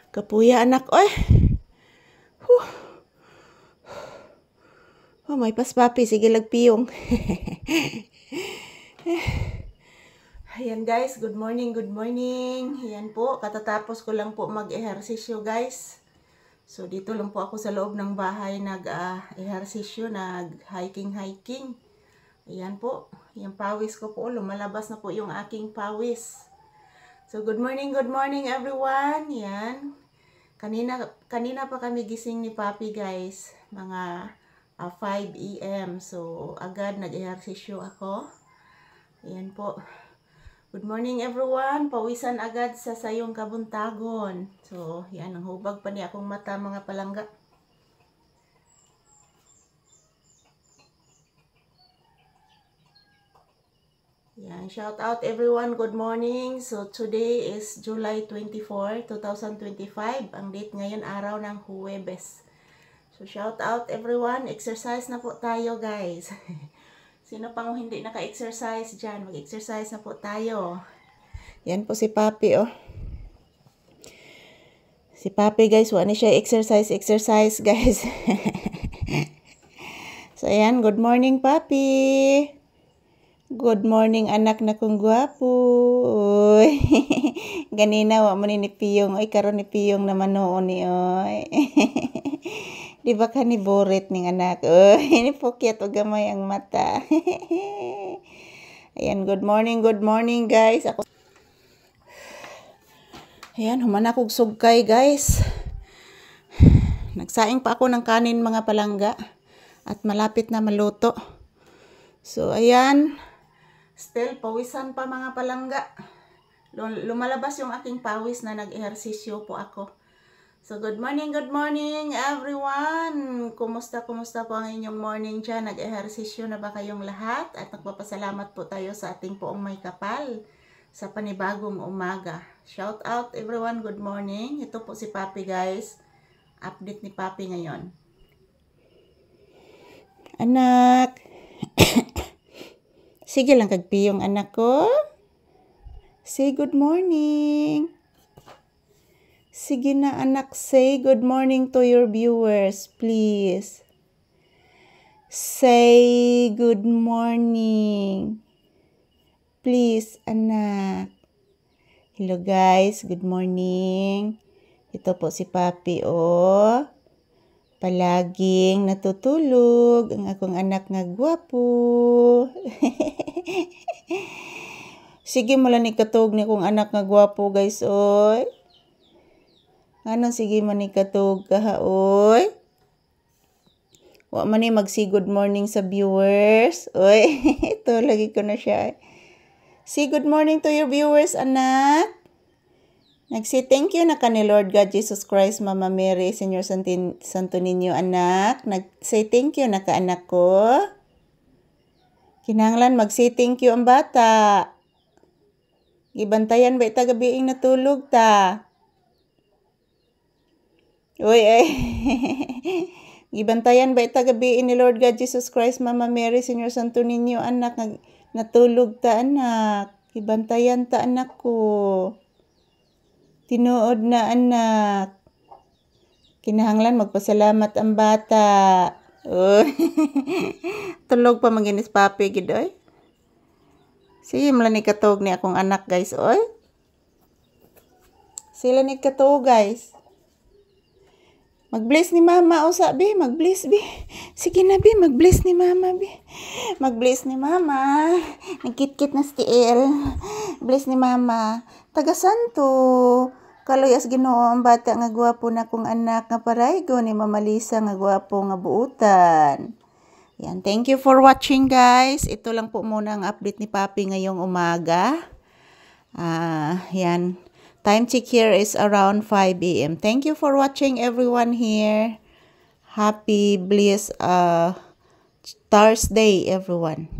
Kapuya anak, oy. Huh. Oh, may paspapi. Sige, lagpiyong. Ayan guys, good morning, good morning. Ayan po, katatapos ko lang po mag-ehersisyo guys. So, dito lang po ako sa loob ng bahay nag-ehersisyo, nag-hiking. Ayan po, yung pawis ko po, lumalabas na po yung aking pawis. So, good morning everyone. Ayan. Kanina pa kami gising ni Papi guys, mga 5 AM. So, agad nag-ehersisyo ako. Ayan po. Good morning everyone. Pawisan agad sa sayong kabuntagon. So, yan. Ang hubag pa niya akong mata mga palangga. Yan. Shout out everyone. Good morning. So, today is July 24, 2025. Ang date ngayon, araw ng Huwebes. So, shout out everyone. Exercise na po tayo guys. Sino pang hindi naka-exercise dyan? Mag-exercise na po tayo. Yan po si Papi, oh. Si Papi, guys, wala siya exercise guys. So, ayan. Good morning, Papi. Good morning, anak na kong gwapo. Uy. Ganina, wa mo ni Piyong. Ay, karon ni Piyong naman noon ni, oy. Di ba ka ni Boret ning anak? Uy, ni pokyat o gamay ang mata. Ayan, good morning guys. Ayan, human akong sugkay guys. Nagsaing pa ako ng kanin mga palangga. At malapit na maluto. So, ayan. Still, pawisan pa mga palangga. Lumalabas yung aking pawis na nag-ehersisyo po ako. So, good morning everyone. Kumusta po ang inyong morning dyan? Nag-ehersisyo na ba kayong lahat? At nagpapasalamat po tayo sa ating poong may kapal sa panibagong umaga. Shout out everyone, good morning. Ito po si Papi guys. Update ni Papi ngayon. Anak. Sige lang kagpiyong anak ko. Say good morning. Sige na anak, say good morning to your viewers, please. Say good morning. Please, anak. Hello guys, good morning. Ito po si Papi, oh. Palaging natutulog ang akong anak nga gwapo. Sige mo lang ni katog ni kong anak nga gwapo guys, oy. Ano sige man ni katog ka, oy. Wa man ni mag-say good morning sa viewers. Oy, ito lagi ko na siya. Say good morning to your viewers, anak. Nag-say thank you na ka ni Lord God Jesus Christ, Mama Mary, Senyor Santo Niño, anak. Nag-say thank you na ka anak ko. Kinahanglan mag-say thank you ang bata. Ibantayan ba ita gabiing natulog ta? Uy, ay. Ibantayan ba ita gabiing ni Lord God Jesus Christ, Mama Mary, Senyor Santo Niño, anak. Natulog ta, anak. Ibantayan ta, anak ko. Tinuod na, anak. Kinahanglan magpasalamat ang bata. Uy. Tulog pa maginis Papi, gidoy. Sige, mula ni katog ni akong anak, guys, oy. Sila ni katog, guys. Mag-bless ni mama, o sabi, mag-bless, bi. Sige na, bi, mag-bless ni mama, bi. Mag-bless ni mama. Nagkit-kit na stiil. Bless ni mama. Taga-santo. Kaluyas Ginoo ang bata nga gwapo na kong anak nga paraygo ni Mama Lisa nga gwapo nga buutan. Yan, thank you for watching guys. Ito lang po muna ang update ni Papi ngayong umaga. Yan. Time check here is around 5 AM. Thank you for watching everyone here. Happy, blessed Thursday everyone.